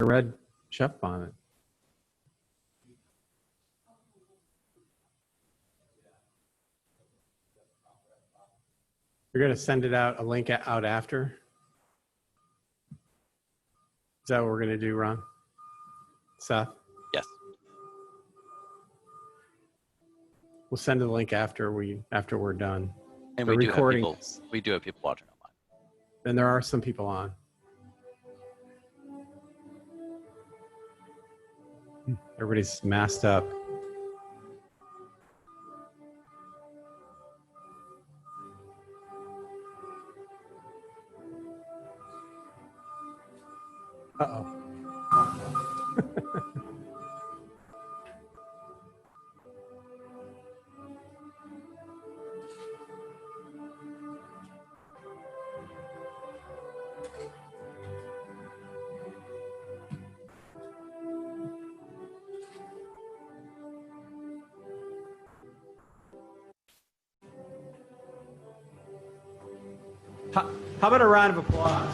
a red chef bonnet. You're going to send it out, a link out after? Is that what we're going to do, Ron? Seth? Yes. We'll send the link after we're done. And the we do have people watching online. And there are some people on. Everybody's masked up. Uh-oh. How about a round of applause?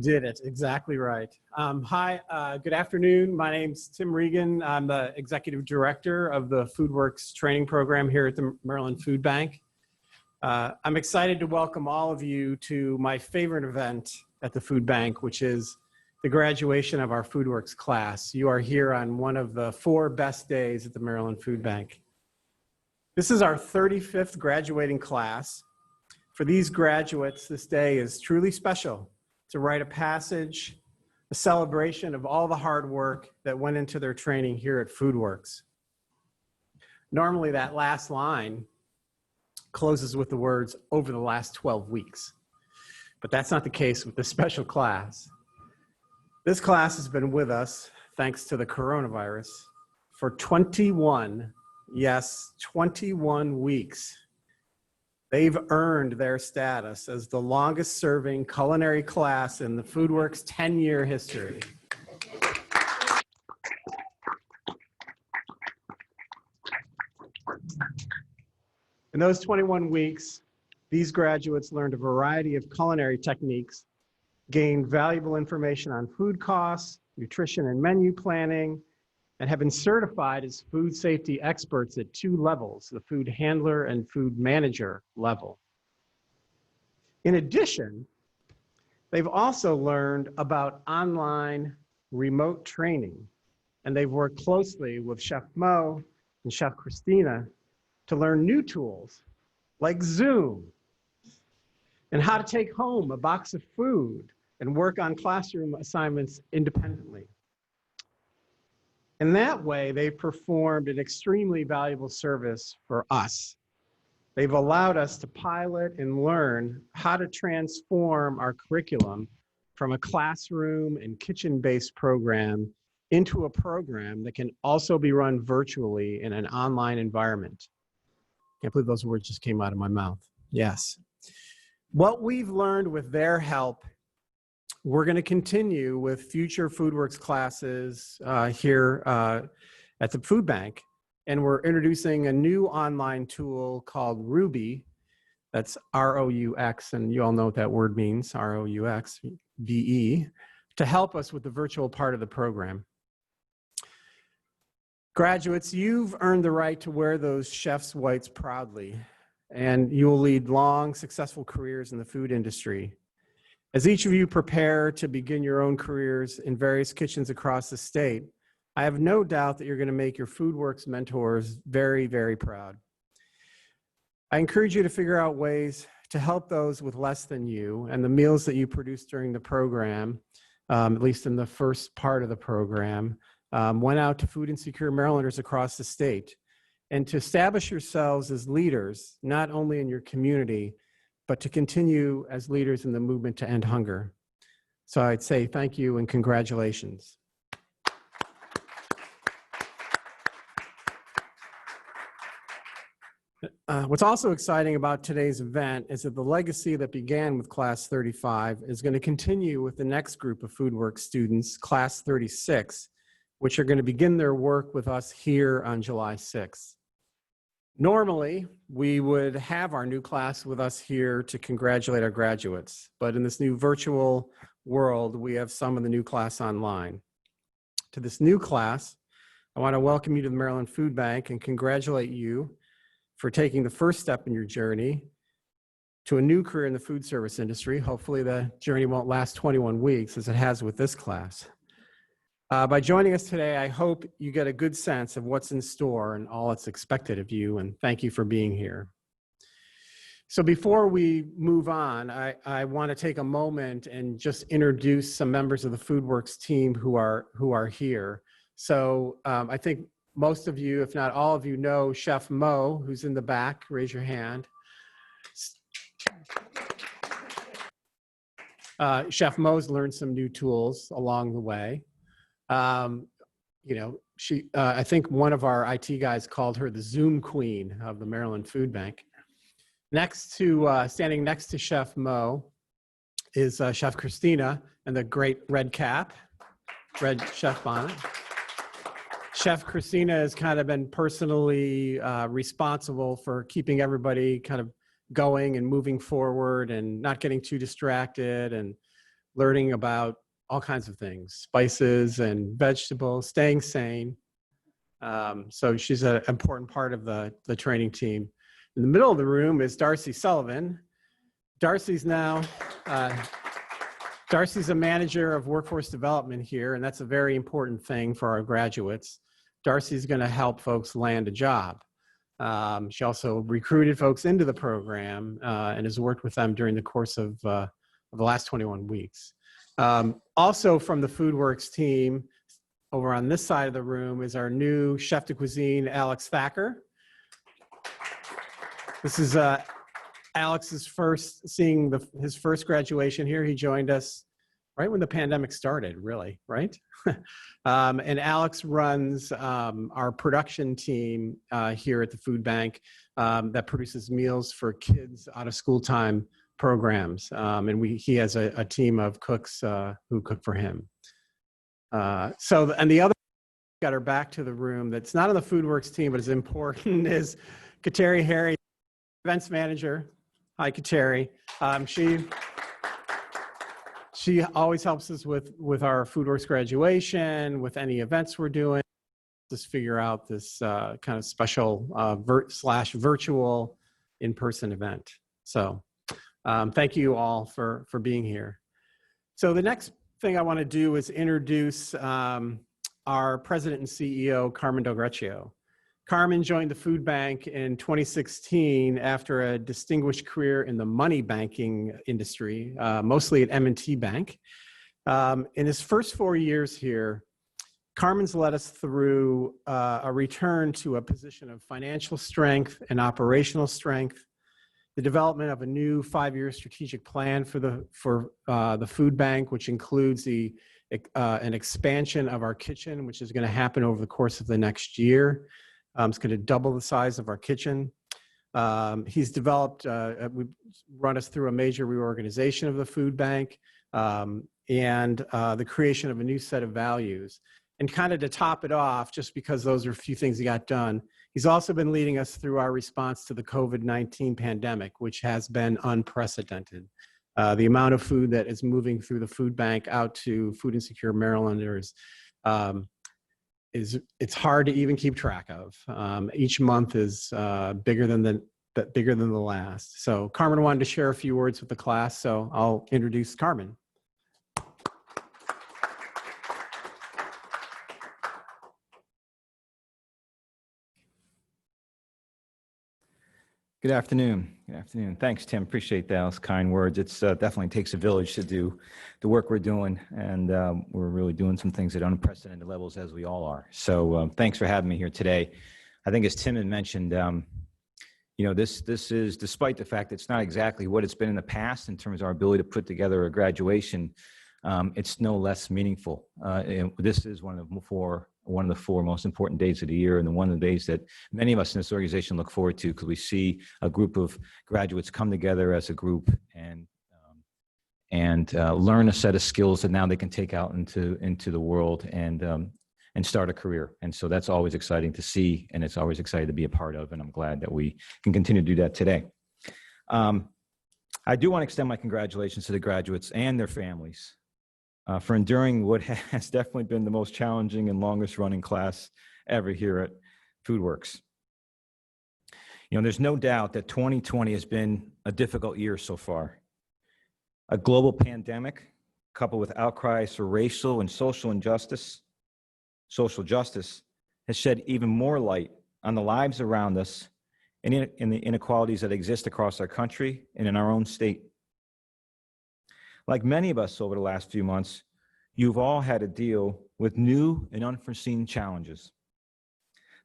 Did it, exactly right. Hi, good afternoon. My name's Tim Regan. I'm the Executive Director of the Foodworks training program here at the Maryland Food Bank. I'm excited to welcome all of you to my favorite event at the Food Bank, which is the graduation of our Foodworks class. You are here on one of the 4 best days at the Maryland Food Bank. This is our 35th graduating class. For these graduates, this day is truly special. It's a rite of passage, a celebration of all the hard work that went into their training here at Foodworks. Normally that last line closes with the words, over the last 12 weeks. But that's not the case with this special class. This class has been with us, thanks to the coronavirus, for 21 weeks. They've earned their status as the longest serving culinary class in the Foodworks 10-year history. In those 21 weeks, these graduates learned a variety of culinary techniques, gained valuable information on food costs, nutrition and menu planning, and have been certified as food safety experts at 2 levels, the food handler and food manager level. In addition, they've also learned about online remote training, and they've worked closely with Chef Mo and Chef Kristina to learn new tools like Zoom and how to take home a box of food and work on classroom assignments independently. In that way, they've performed an extremely valuable service for us. They've allowed us to pilot and learn how to transform our curriculum from a classroom and kitchen-based program into a program that can also be run virtually in an online environment. Can't believe those words just came out of my mouth. Yes. What we've learned with their help, we're going to continue with future Foodworks classes here at the Food Bank, and we're introducing a new online tool called Ruby. That's R-O-U-X, and you all know what that word means, R-O-U-X-V-E, to help us with the virtual part of the program. Graduates, you've earned the right to wear those chef's whites proudly, and you will lead long, successful careers in the food industry. As each of you prepare to begin your own careers in various kitchens across the state, I have no doubt that you're going to make your Foodworks mentors very, very proud. I encourage you to figure out ways to help those with less than you, and the meals that you produce during the program, at least in the first part of the program, went out to food insecure Marylanders across the state. And to establish yourselves as leaders, not only in your community, but to continue as leaders in the movement to end hunger. So I'd say thank you and congratulations. What's also exciting about today's event is that the legacy that began with Class 35 is going to continue with the next group of Foodworks students, Class 36, which are going to begin their work with us here on July 6th. Normally, we would have our new class with us here to congratulate our graduates, but in this new virtual world, we have some of the new class online. To this new class, I want to welcome you to the Maryland Food Bank and congratulate you for taking the first step in your journey to a new career in the food service industry. Hopefully the journey won't last 21 weeks as it has with this class. By joining us today, I hope you get a good sense of what's in store and all that's expected of you, and thank you for being here. So before we move on, I want to take a moment and just introduce some members of the Foodworks team who are here. So I think most of you, if not all of you, know Chef Mo, who's in the back. Raise your hand. Chef Mo's learned some new tools along the way. You know, I think one of our IT guys called her the Zoom queen of the Maryland Food Bank. Standing next to Chef Mo is Chef Kristina and the great red cap, red chef bonnet. Chef Kristina has kind of been personally responsible for keeping everybody kind of going and moving forward and not getting too distracted and learning about all kinds of things, spices and vegetables, staying sane. So she's an important part of the training team. In the middle of the room is Darcy Sullivan. Darcy's a manager of workforce development here, and that's a very important thing for our graduates. Darcy's gonna help folks land a job. She also recruited folks into the program and has worked with them during the course of the last 21 weeks. Also from the Foodworks team, over on this side of the room is our new chef de cuisine, Alex Thacker. This is Alex's his first graduation here. He joined us right when the pandemic started, really, right? And Alex runs our production team here at the food bank that produces meals for kids out of school time programs. And he has a team of cooks who cook for him. And the other got her back to the room that's not on the Foodworks team, but is important is Kateri Harry, events manager. Hi, Kateri. She always helps us with our Foodworks graduation, with any events we're doing. Just figure out this kind of special virtual in-person event. So thank you all for being here. So the next thing I want to do is introduce our president and CEO, Carmen Del Greccio. Carmen joined the food bank in 2016 after a distinguished career in the money banking industry, mostly at M&T Bank. In his first 4 years here, Carmen's led us through a return to a position of financial strength and operational strength, the development of a new 5-year strategic plan for the food bank, which includes an expansion of our kitchen, which is going to happen over the course of the next year. It's going to double the size of our kitchen. He's developed, run us through a major reorganization of the food bank and the creation of a new set of values. And kind of to top it off, just because those are a few things he got done, he's also been leading us through our response to the COVID-19 pandemic, which has been unprecedented. The amount of food that is moving through the food bank out to food insecure Marylanders it's hard to even keep track of. Each month is bigger than the last. So Carmen wanted to share a few words with the class, so I'll introduce Carmen. Good afternoon. Good afternoon. Thanks, Tim. Appreciate those kind words. It's definitely takes a village to do the work we're doing, and we're really doing some things at unprecedented levels, as we all are. So thanks for having me here today. I think, as Tim had mentioned, you know, this is, despite the fact that it's not exactly what it's been in the past in terms of our ability to put together a graduation, it's no less meaningful. This is one of the four most important days of the year, and one of the days that many of us in this organization look forward to, because we see a group of graduates come together as a group and learn a set of skills that now they can take out into the world and and start a career. And so that's always exciting to see, and it's always exciting to be a part of, and I'm glad that we can continue to do that today. I do want to extend my congratulations to the graduates and their families for enduring what has definitely been the most challenging and longest running class ever here at Foodworks. You know, there's no doubt that 2020 has been a difficult year so far. A global pandemic, coupled with outcries for racial and social injustice, social justice, has shed even more light on the lives around us and in the inequalities that exist across our country and in our own state. Like many of us over the last few months, you've all had to deal with new and unforeseen challenges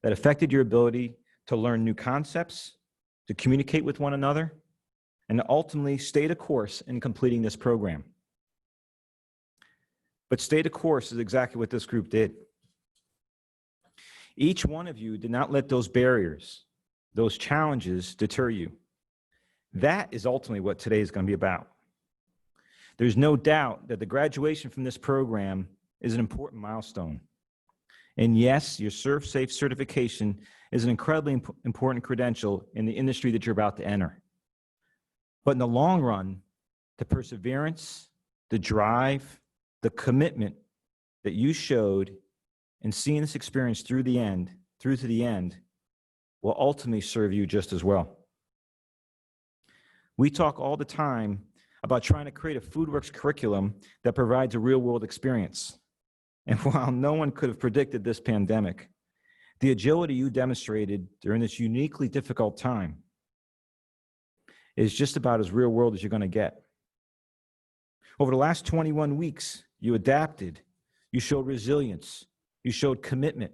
that affected your ability to learn new concepts, to communicate with one another, and to ultimately stay the course in completing this program. But stay the course is exactly what this group did. Each one of you did not let those barriers, those challenges deter you. That is ultimately what today is going to be about. There's no doubt that the graduation from this program is an important milestone. And yes, your ServSafe certification is an incredibly important credential in the industry that you're about to enter. But in the long run, the perseverance, the drive, the commitment that you showed in seeing this experience through to the end, will ultimately serve you just as well. We talk all the time about trying to create a Foodworks curriculum that provides a real-world experience. And while no one could have predicted this pandemic, the agility you demonstrated during this uniquely difficult time is just about as real-world as you're going to get. Over the last 21 weeks, you adapted, you showed resilience, you showed commitment.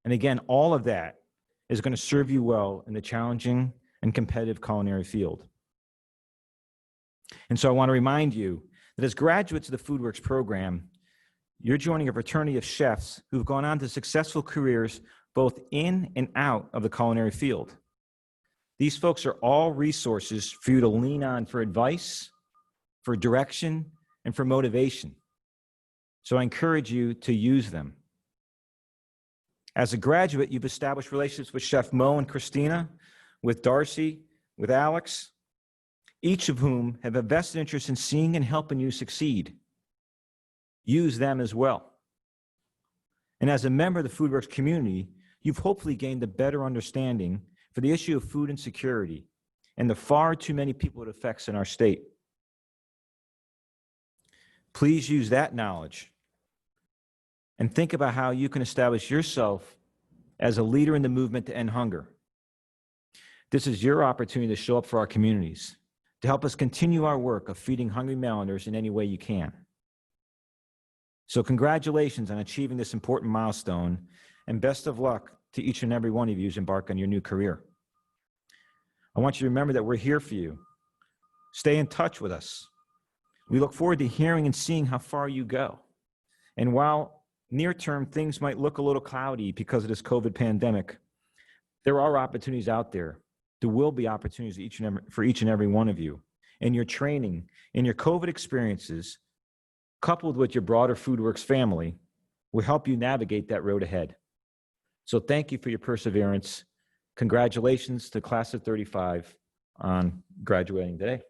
And again, all of that is going to serve you well in the challenging and competitive culinary field. And so I want to remind you that as graduates of the Foodworks program, you're joining a fraternity of chefs who've gone on to successful careers both in and out of the culinary field. These folks are all resources for you to lean on for advice, for direction, and for motivation. So I encourage you to use them. As a graduate, you've established relationships with Chef Mo and Kristina, with Darcy, with Alex, each of whom have a vested interest in seeing and helping you succeed. Use them as well. And as a member of the Foodworks community, you've hopefully gained a better understanding for the issue of food insecurity and the far too many people it affects in our state. Please use that knowledge and think about how you can establish yourself as a leader in the movement to end hunger. This is your opportunity to show up for our communities, to help us continue our work of feeding hungry Marylanders in any way you can. So congratulations on achieving this important milestone, and best of luck to each and every one of you as you embark on your new career. I want you to remember that we're here for you. Stay in touch with us. We look forward to hearing and seeing how far you go. And while near-term things might look a little cloudy because of this COVID pandemic, there are opportunities out there. There will be opportunities for each and every one of you. And your training and your COVID experiences, coupled with your broader Foodworks family, will help you navigate that road ahead. So thank you for your perseverance. Congratulations to Class of 35 on graduating today.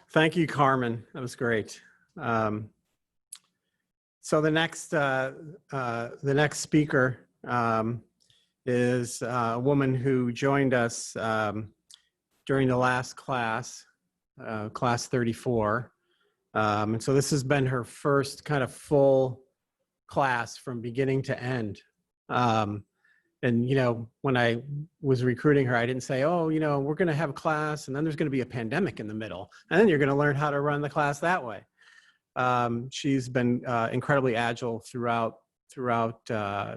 Thank you, Carmen. That was great. So the next speaker is a woman who joined us during the last class, class 34. And so this has been her first kind of full class from beginning to end. And, you know, when I was recruiting her, I didn't say, oh, you know, we're going to have a class and then there's going to be a pandemic in the middle. And then you're going to learn how to run the class that way. She's been incredibly agile throughout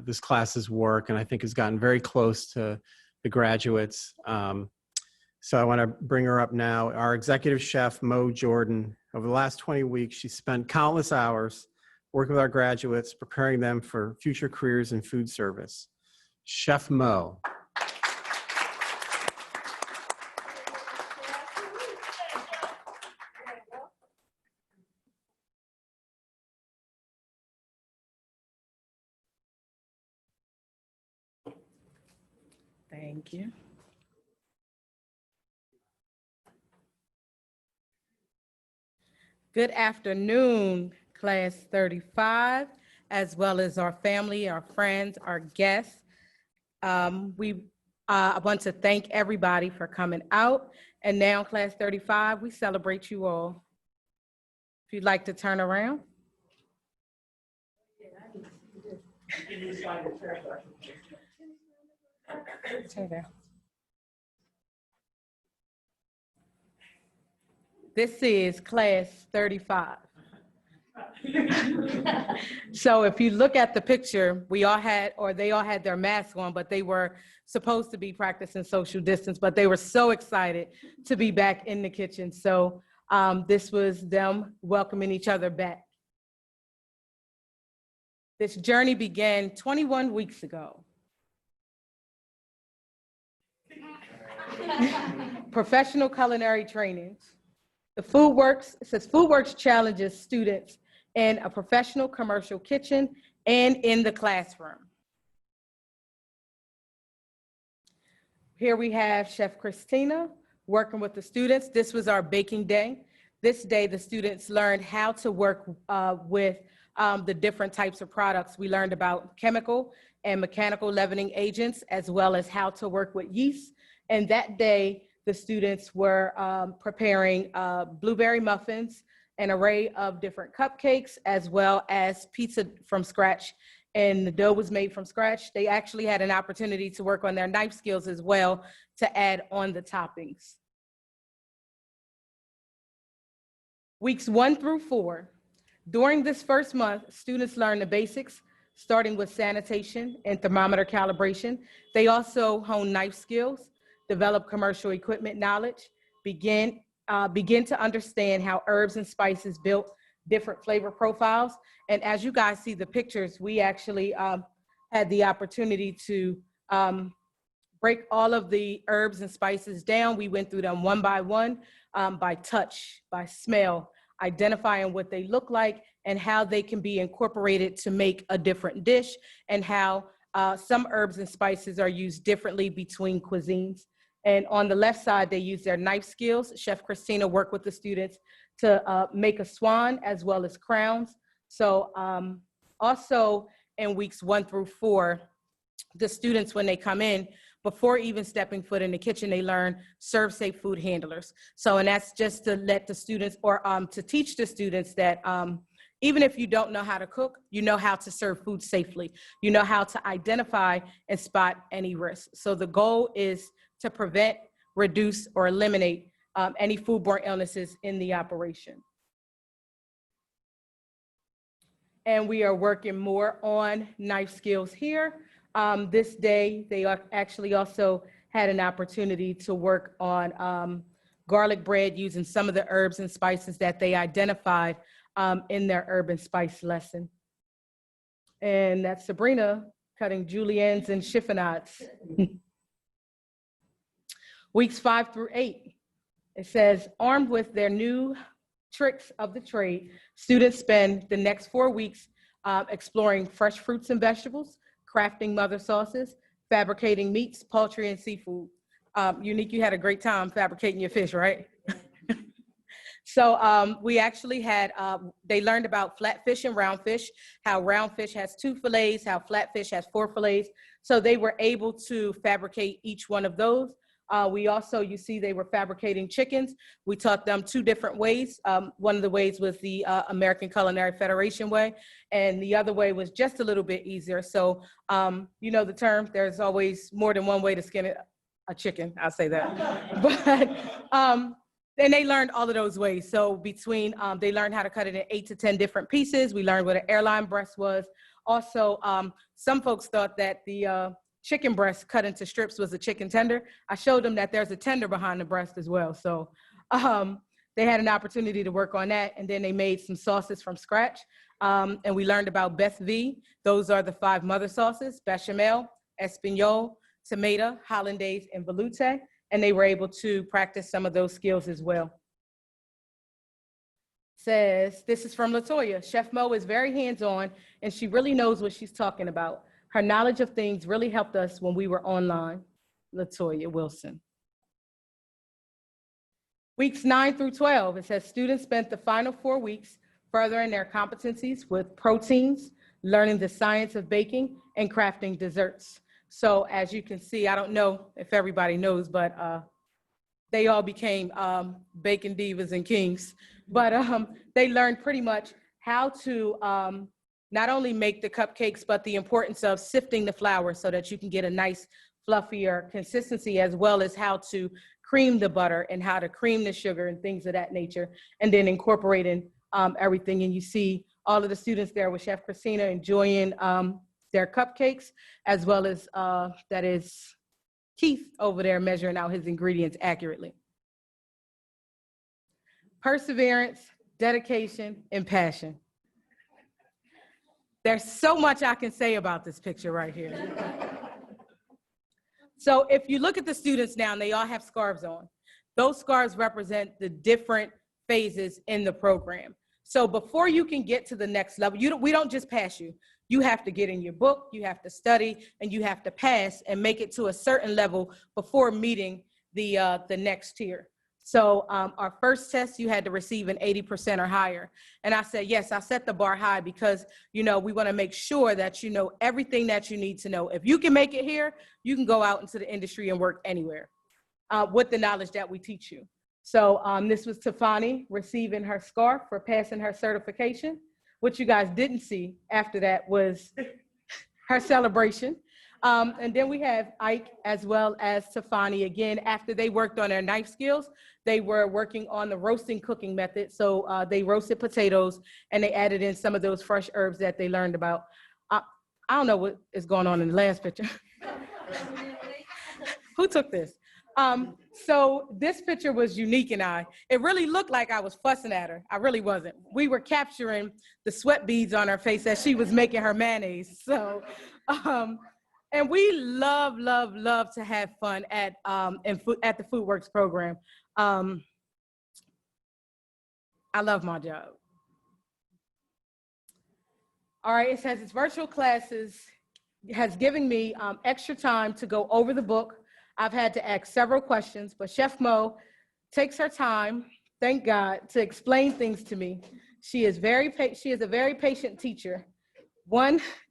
this class's work, and I think has gotten very close to the graduates. So I want to bring her up now. Our executive chef, Mo Jordan. Over the last 20 weeks, she spent countless hours working with our graduates, preparing them for future careers in food service. Chef Mo. Thank you. Good afternoon, class 35, as well as our family, our friends, our guests. I want to thank everybody for coming out. And now, class 35, we celebrate you all. If you'd like to turn around. Turn down. This is class 35. So if you look at the picture, we all had, or they all had their masks on, but they were supposed to be practicing social distance, but they were so excited to be back in the kitchen. So this was them welcoming each other back. This journey began 21 weeks ago. Professional culinary trainings. The Foodworks, it says Foodworks challenges students in a professional commercial kitchen and in the classroom. Here we have Chef Kristina working with the students. This was our baking day. This day, the students learned how to work with the different types of products. We learned about chemical and mechanical leavening agents, as well as how to work with yeast. And that day, the students were preparing blueberry muffins, an array of different cupcakes, as well as pizza from scratch. And the dough was made from scratch. They actually had an opportunity to work on their knife skills as well to add on the toppings. Weeks 1 through 4. During this first month, students learned the basics, starting with sanitation and thermometer calibration. They also honed knife skills, develop commercial equipment knowledge, begin to understand how herbs and spices built different flavor profiles. And as you guys see the pictures, we actually had the opportunity to break all of the herbs and spices down. We went through them one by one, by touch, by smell, identifying what they look like and how they can be incorporated to make a different dish, and how some herbs and spices are used differently between cuisines. And on the left side, they use their knife skills. Chef Kristina worked with the students to make a swan as well as crowns. So also in weeks 1 through 4, the students, when they come in, before even stepping foot in the kitchen, they learn serve safe food handlers. So, and that's just to let the students, or to teach the students that even if you don't know how to cook, you know how to serve food safely. You know how to identify and spot any risks. So the goal is to prevent, reduce, or eliminate any foodborne illnesses in the operation. And we are working more on knife skills here. This day, they actually also had an opportunity to work on garlic bread using some of the herbs and spices that they identified in their herb and spice lesson. And that's Sabrina cutting juliennes and chiffonades. Weeks 5 through 8, it says, armed with their new tricks of the trade, students spend the next 4 weeks exploring fresh fruits and vegetables, crafting mother sauces, fabricating meats, poultry, and seafood. Unique, you had a great time fabricating your fish, right? So we actually had, they learned about flatfish and roundfish, how roundfish has 2 fillets, how flatfish has 4 fillets. So they were able to fabricate each one of those. We also, you see, they were fabricating chickens. We taught them 2 different ways. One of the ways was the American Culinary Federation way, and the other way was just a little bit easier. So, you know the term, there's always more than one way to skin a chicken, I'll say that. But, and they learned all of those ways. So between, they learned how to cut it in 8 to 10 different pieces. We learned what an airline breast was. Also, some folks thought that the chicken breast cut into strips was a chicken tender. I showed them that there's a tender behind the breast as well. So they had an opportunity to work on that, and then they made some sauces from scratch. And we learned about Beth V. Those are the 5 mother sauces: bechamel, espagnole, tomato, hollandaise, and veloute. And they were able to practice some of those skills as well. Says, this is from Latoya. Chef Mo is very hands-on, and she really knows what she's talking about. Her knowledge of things really helped us when we were online. Latoya Wilson. Weeks 9 through 12, it says students spent the final 4 weeks furthering their competencies with proteins, learning the science of baking, and crafting desserts. So as you can see, I don't know if everybody knows, but they all became baking divas and kings. But they learned pretty much how to not only make the cupcakes, but the importance of sifting the flour so that you can get a nice fluffier consistency, as well as how to cream the butter and how to cream the sugar and things of that nature, and then incorporating everything. And you see all of the students there with Chef Kristina enjoying their cupcakes, as well as that is Keith over there measuring out his ingredients accurately. Perseverance, dedication, and passion. There's so much I can say about this picture right here. So if you look at the students now, and they all have scarves on, those scarves represent the different phases in the program. So before you can get to the next level, we don't just pass you. You have to get in your book, you have to study, and you have to pass and make it to a certain level before meeting the next tier. So our first test, you had to receive an 80% or higher. And I said, yes, I set the bar high because, we want to make sure that you know everything that you need to know. If you can make it here, you can go out into the industry and work anywhere with the knowledge that we teach you. So this was Tafani receiving her scarf for passing her certification. What you guys didn't see after that was her celebration. And then we have Ike as well as Tafani. Again, after they worked on their knife skills, they were working on the roasting cooking method. So they roasted potatoes and they added in some of those fresh herbs that they learned about. I don't know what is going on in the last picture. Who took this? So this picture was unique and it really looked like I was fussing at her. I really wasn't. We were capturing the sweat beads on her face as she was making her mayonnaise. So, and we love to have fun at the Foodworks program. I love my job. All right, it says its virtual classes has given me extra time to go over the book. I've had to ask several questions, but Chef Mo takes her time, thank God, to explain things to me. She is a very patient teacher.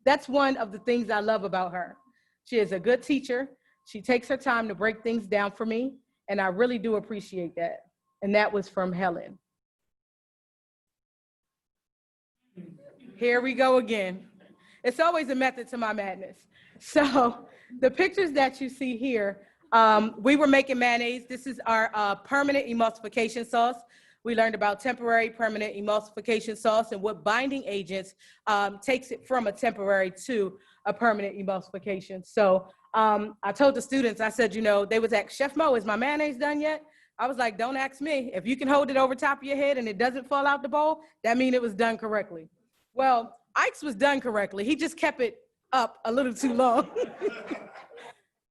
That's one of the things I love about her. She is a good teacher. She takes her time to break things down for me, and I really do appreciate that. And that was from Helen. Here we go again. It's always a method to my madness. So the pictures that you see here, we were making mayonnaise. This is our permanent emulsification sauce. We learned about temporary, permanent emulsification sauce and what binding agents takes it from a temporary to a permanent emulsification. So I told the students, I said, they was like, Chef Mo, is my mayonnaise done yet? I was like, don't ask me. If you can hold it over top of your head and it doesn't fall out the bowl, that means it was done correctly. Well, Ike's was done correctly. He just kept it up a little too long.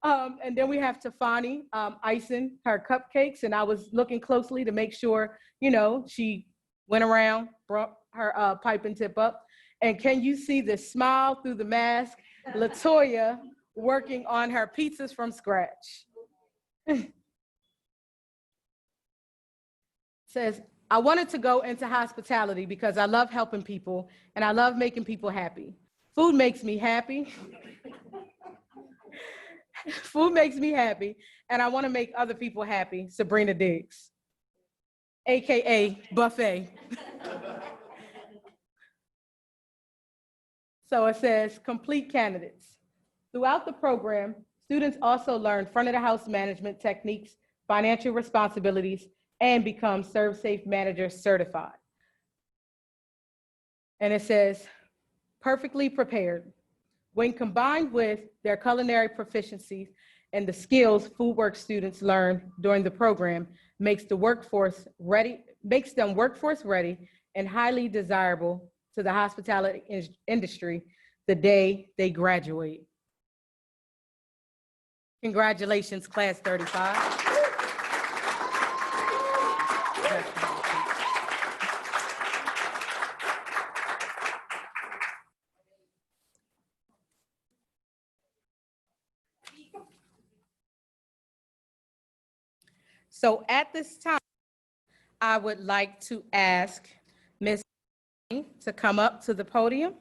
And then we have Tafani icing her cupcakes, and I was looking closely to make sure, she went around, brought her pipe and tip up. And can you see the smile through the mask? Latoya working on her pizzas from scratch. Says, I wanted to go into hospitality because I love helping people and I love making people happy. Food makes me happy. Food makes me happy, and I want to make other people happy. Sabrina Diggs, AKA Buffet. So it says, complete candidates. Throughout the program, students also learn front of the house management techniques, financial responsibilities, and become ServSafe Manager certified. And it says, perfectly prepared. When combined with their culinary proficiencies and the skills Foodworks students learn during the program, makes them workforce ready and highly desirable to the hospitality industry the day they graduate. Congratulations, Class 35. So at this time, I would like to ask Ms. to come up to the podium.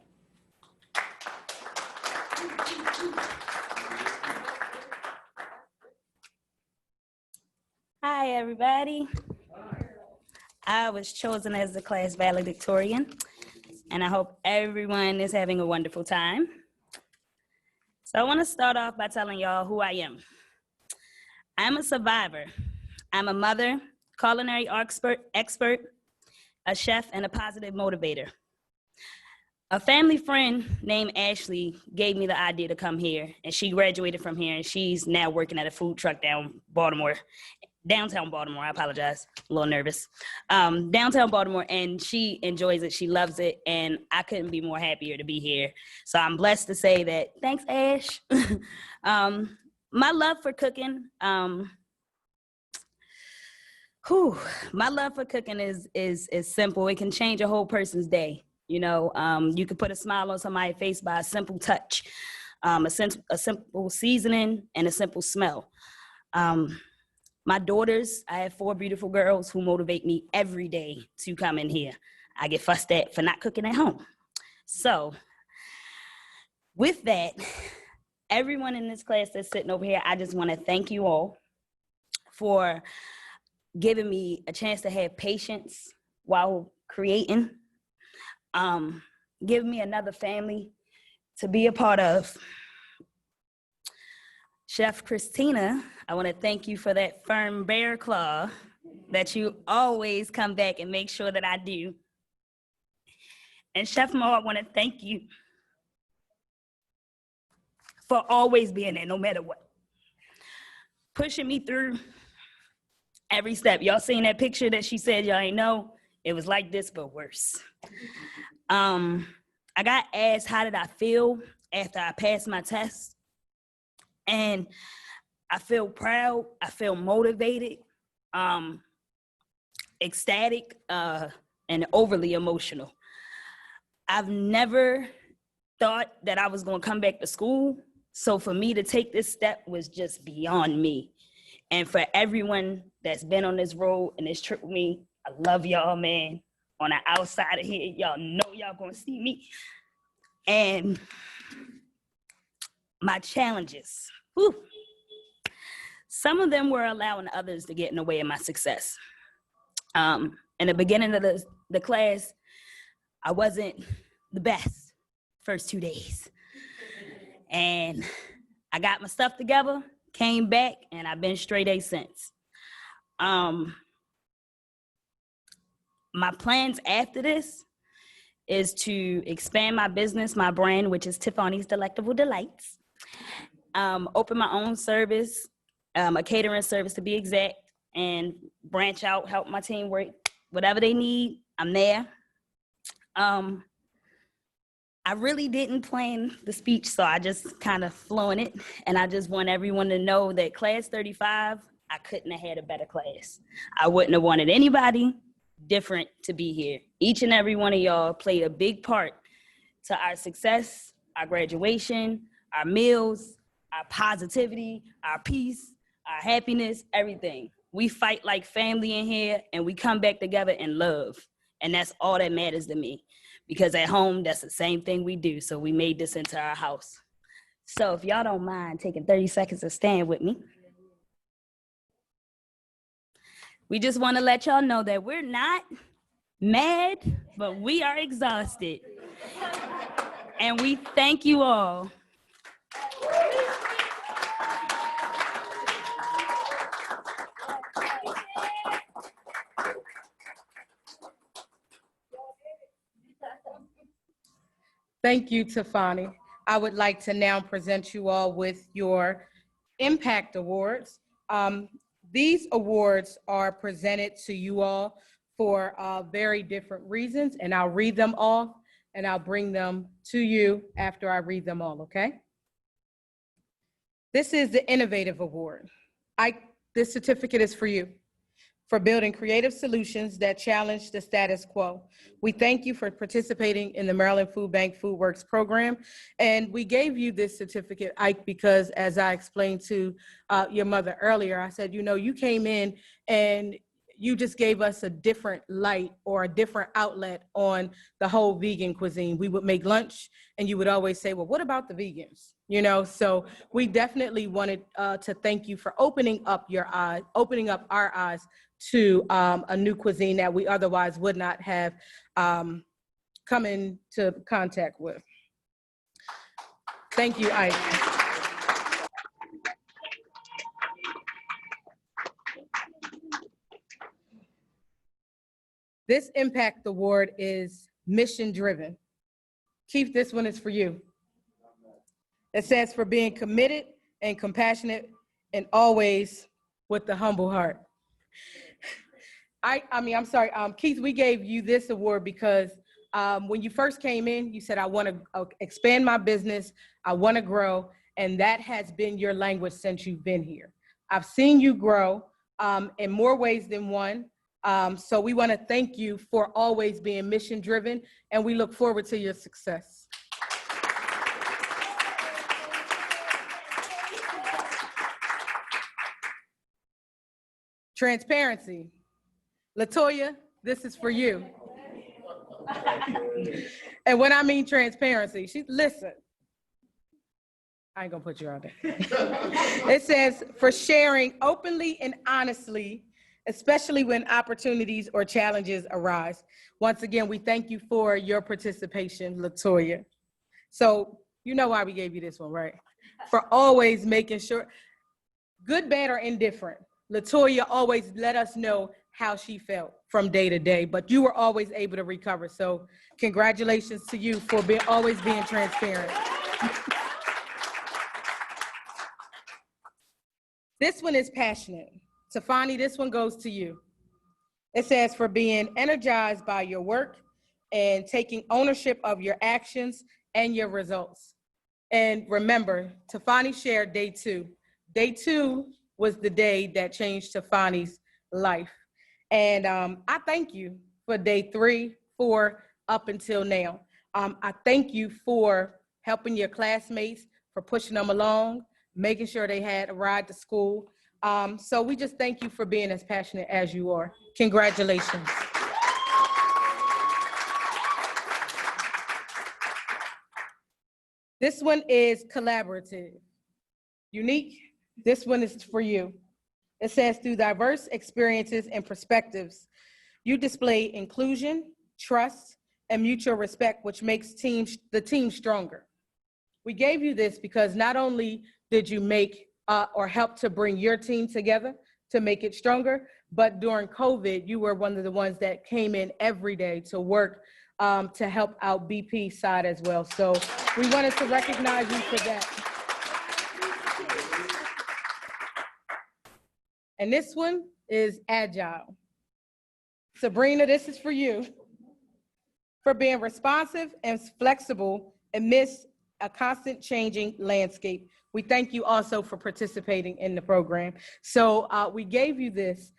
Hi, everybody. I was chosen as the class valedictorian, and I hope everyone is having a wonderful time. So I want to start off by telling y'all who I am. I'm a survivor. I'm a mother, culinary expert, a chef, and a positive motivator. A family friend named Ashley gave me the idea to come here, and she graduated from here, and she's now working at a food truck downtown Baltimore, I apologize, a little nervous. Downtown Baltimore, and she enjoys it, she loves it, and I couldn't be more happier to be here. So I'm blessed to say that, thanks, Ash. My love for cooking, my love for cooking is simple. It can change a whole person's day. You know, you can put a smile on somebody's face by a simple touch, a simple seasoning, and a simple smell. My daughters, I have 4 beautiful girls who motivate me every day to come in here. I get fussed at for not cooking at home. So with that, everyone in this class that's sitting over here, I just want to thank you all for giving me a chance to have patience while creating, giving me another family to be a part of. Chef Kristina, I want to thank you for that firm bear claw that you always come back and make sure that I do. And Chef Mo, I want to thank you for always being there no matter what. Pushing me through every step. Y'all seen that picture that she said y'all ain't know? It was like this, but worse. I got asked how did I feel after I passed my test. And I feel proud, I feel motivated, ecstatic, and overly emotional. I've never thought that I was gonna come back to school. So for me to take this step was just beyond me. And for everyone that's been on this road and this trip with me, I love y'all, man. On the outside of here, y'all know y'all gonna see me. And my challenges, whew, some of them were allowing others to get in the way of my success. In the beginning of the class, I wasn't the best first 2 days. And I got my stuff together, came back, and I've been straight A since. My plans after this is to expand my business, my brand, which is Tiffany's Delectable Delights. Open my own service, a catering service to be exact, and branch out, help my team work. Whatever they need, I'm there. I really didn't plan the speech, so I just kind of flowing it. And I just want everyone to know that class 35, I couldn't have had a better class. I wouldn't have wanted anybody different to be here. Each and every one of y'all played a big part to our success, our graduation, our meals, our positivity, our peace, our happiness, everything. We fight like family in here, and we come back together in love. And that's all that matters to me. Because at home, that's the same thing we do. So we made this into our house. So if y'all don't mind taking 30 seconds to stand with me. We just want to let y'all know that we're not mad, but we are exhausted. And we thank you all. Thank you, Tiffany. I would like to now present you all with your Impact Awards. These awards are presented to you all for very different reasons, and I'll read them off and I'll bring them to you after I read them all, okay? This is the Innovative Award. This certificate is for you, for building creative solutions that challenge the status quo. We thank you for participating in the Maryland Food Bank Foodworks program. And we gave you this certificate, Ike, because as I explained to your mother earlier, I said, you know, you came in and you just gave us a different light or a different outlet on the whole vegan cuisine. We would make lunch and you would always say, well, what about the vegans? You know, so we definitely wanted to thank you for opening up our eyes to a new cuisine that we otherwise would not have come into contact with. Thank you, Ike. This Impact Award is mission driven. Keith, this one is for you. It says for being committed and compassionate and always with the humble heart. I'm sorry, Keith, we gave you this award because when you first came in, you said, I want to expand my business, I want to grow, and that has been your language since you've been here. I've seen you grow in more ways than one. So we want to thank you for always being mission driven, and we look forward to your success. Transparency. LaToya, this is for you. And when I mean transparency, listen. I ain't gonna put you out there. It says for sharing openly and honestly, especially when opportunities or challenges arise. Once again, we thank you for your participation, LaToya. So you know why we gave you this one, right? For always making sure, good, bad, or indifferent, LaToya always let us know how she felt from day to day, but you were always able to recover. So congratulations to you for always being transparent. This one is passionate. Tafani, this one goes to you. It says for being energized by your work and taking ownership of your actions and your results. And remember, Tafani shared day 2. Day 2 was the day that changed Tafani's life. And I thank you for day 3, 4, up until now. I thank you for helping your classmates, for pushing them along, making sure they had a ride to school. So we just thank you for being as passionate as you are. Congratulations. This one is collaborative. Unique, this one is for you. It says through diverse experiences and perspectives, you display inclusion, trust, and mutual respect, which makes the team stronger. We gave you this because not only did you make or help to bring your team together to make it stronger, but during COVID, you were one of the ones that came in every day to work to help out BP side as well. So we wanted to recognize you for that. And this one is agile. Sabrina, this is for you. For being responsive and flexible amidst a constant changing landscape. We thank you also for participating in the program. So we gave you this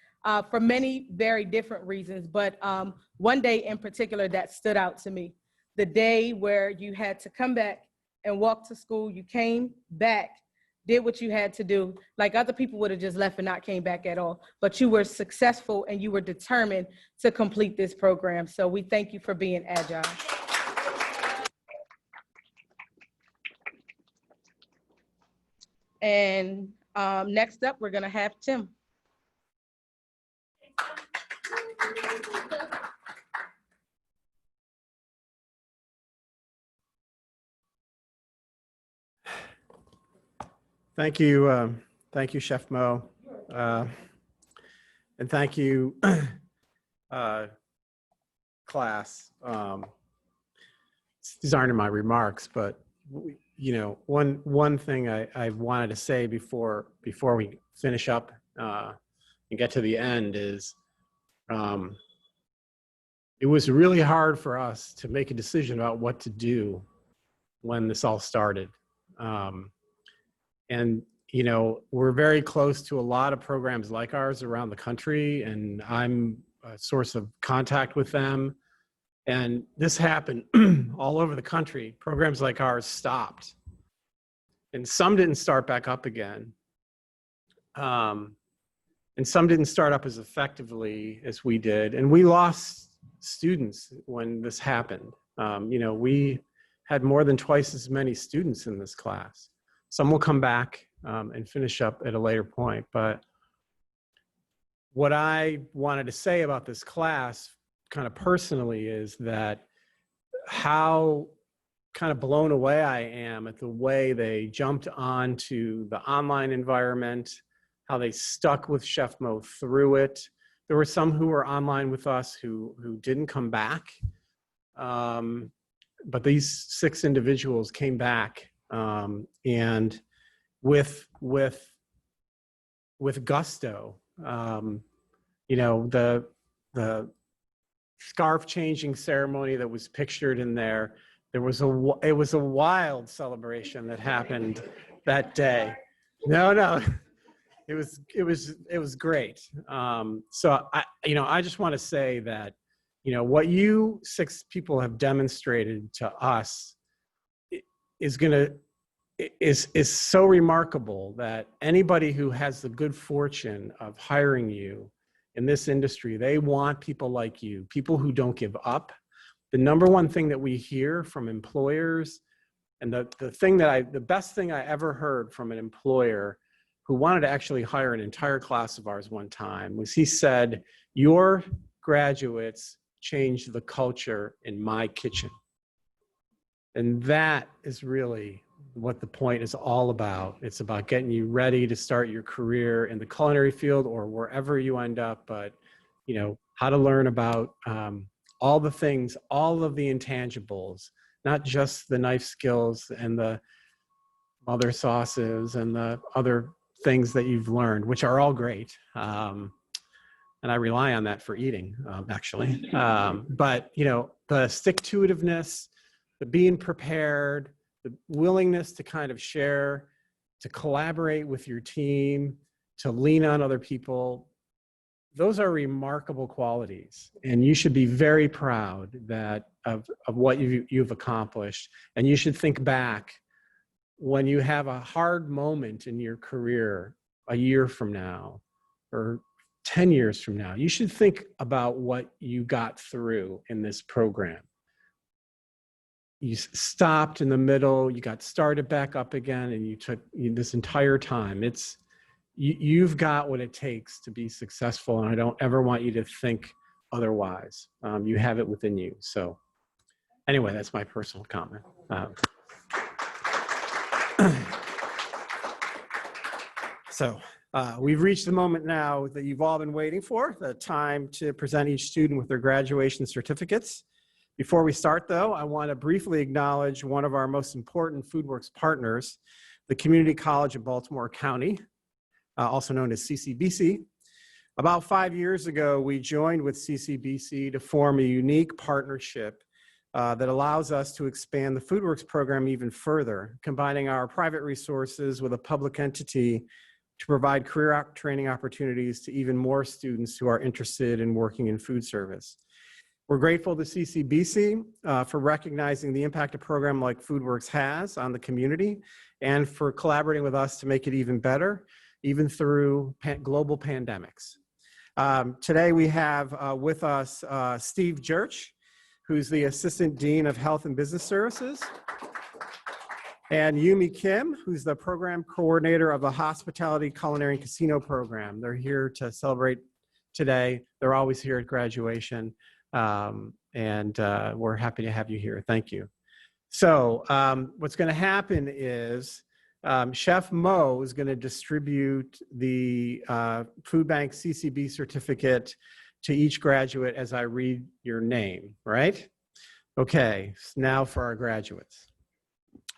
for many very different reasons, but one day in particular that stood out to me. The day where you had to come back and walk to school, you came back, did what you had to do. Like other people would have just left and not came back at all, but you were successful and you were determined to complete this program. So we thank you for being agile. And next up, we're gonna have Tim. Thank you, Chef Mo. And thank you, class. These aren't in my remarks, but you know, one thing I wanted to say before we finish up and get to the end is, it was really hard for us to make a decision about what to do when this all started. And, you know, we're very close to a lot of programs like ours around the country, and I'm a source of contact with them. And this happened all over the country. Programs like ours stopped. And some didn't start back up again. And some didn't start up as effectively as we did. And we lost students when this happened. You know, we had more than twice as many students in this class. Some will come back and finish up at a later point. But what I wanted to say about this class kind of personally is that how kind of blown away I am at the way they jumped onto the online environment, how they stuck with Chef Mo through it. There were some who were online with us who didn't come back. But these 6 individuals came back and with gusto. You know, the scarf changing ceremony that was pictured in there, it was a wild celebration that happened that day. No, it was great. So I just want to say that, you know, what you 6 people have demonstrated to us is so remarkable that anybody who has the good fortune of hiring you in this industry, they want people like you, people who don't give up. The number one thing that we hear from employers, and the best thing I ever heard from an employer who wanted to actually hire an entire class of ours one time, was he said, "Your graduates changed the culture in my kitchen." And that is really what the point is all about. It's about getting you ready to start your career in the culinary field or wherever you end up, but you know, how to learn about all the things, all of the intangibles, not just the knife skills and the other sauces and the other things that you've learned, which are all great. And I rely on that for eating, actually. But you know, the stick-to-itiveness, the being prepared, the willingness to kind of share, to collaborate with your team, to lean on other people, those are remarkable qualities. And you should be very proud of what you've accomplished. And you should think back when you have a hard moment in your career a year from now or 10 years from now, you should think about what you got through in this program. You stopped in the middle, you got started back up again, and you took this entire time. You've got what it takes to be successful, and I don't ever want you to think otherwise. You have it within you. So anyway, that's my personal comment. So we've reached the moment now that you've all been waiting for, the time to present each student with their graduation certificates. Before we start, though, I want to briefly acknowledge one of our most important Foodworks partners, the Community College of Baltimore County, also known as CCBC. About 5 years ago, we joined with CCBC to form a unique partnership that allows us to expand the Foodworks program even further, combining our private resources with a public entity to provide career training opportunities to even more students who are interested in working in food service. We're grateful to CCBC for recognizing the impact a program like Foodworks has on the community and for collaborating with us to make it even better, even through global pandemics. Today we have with us Steve Jerch, who's the Assistant Dean of Health and Business Services, and Yumi Kim, who's the Program Coordinator of the Hospitality, Culinary, and Casino Program. They're here to celebrate today. They're always here at graduation. And we're happy to have you here. Thank you. So what's going to happen is Chef Mo is going to distribute the Food Bank CCB certificate to each graduate as I read your name, right? Okay, now for our graduates.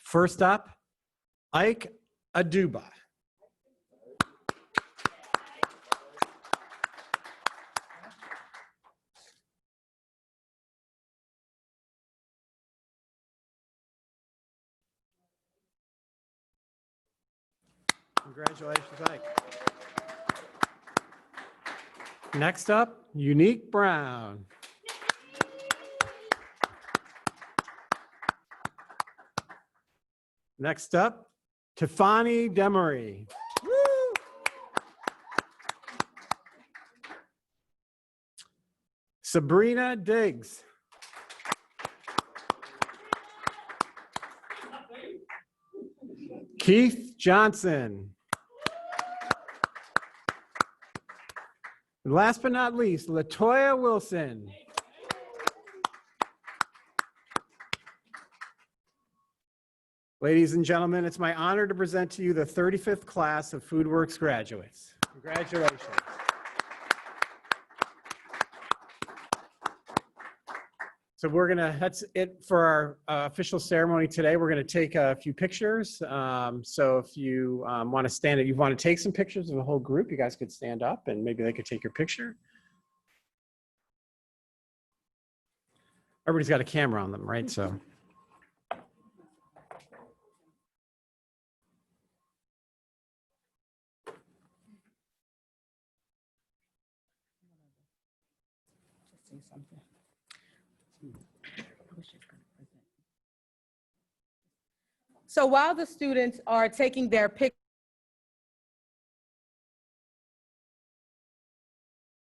First up, Ike Aduba. Congratulations, Mike. Next up, Unique Brown. Next up, Tiffany Demery. Sabrina Diggs. Keith Johnson. And last but not least, Latoya Wilson. Ladies and gentlemen, it's my honor to present to you the 35th class of Foodworks graduates. Congratulations. So that's it for our official ceremony today. We're gonna take a few pictures. So if you wanna stand up, you wanna take some pictures of the whole group, you guys could stand up and maybe they could take your picture. Everybody's got a camera on them, right? So. So while the students are taking their pictures,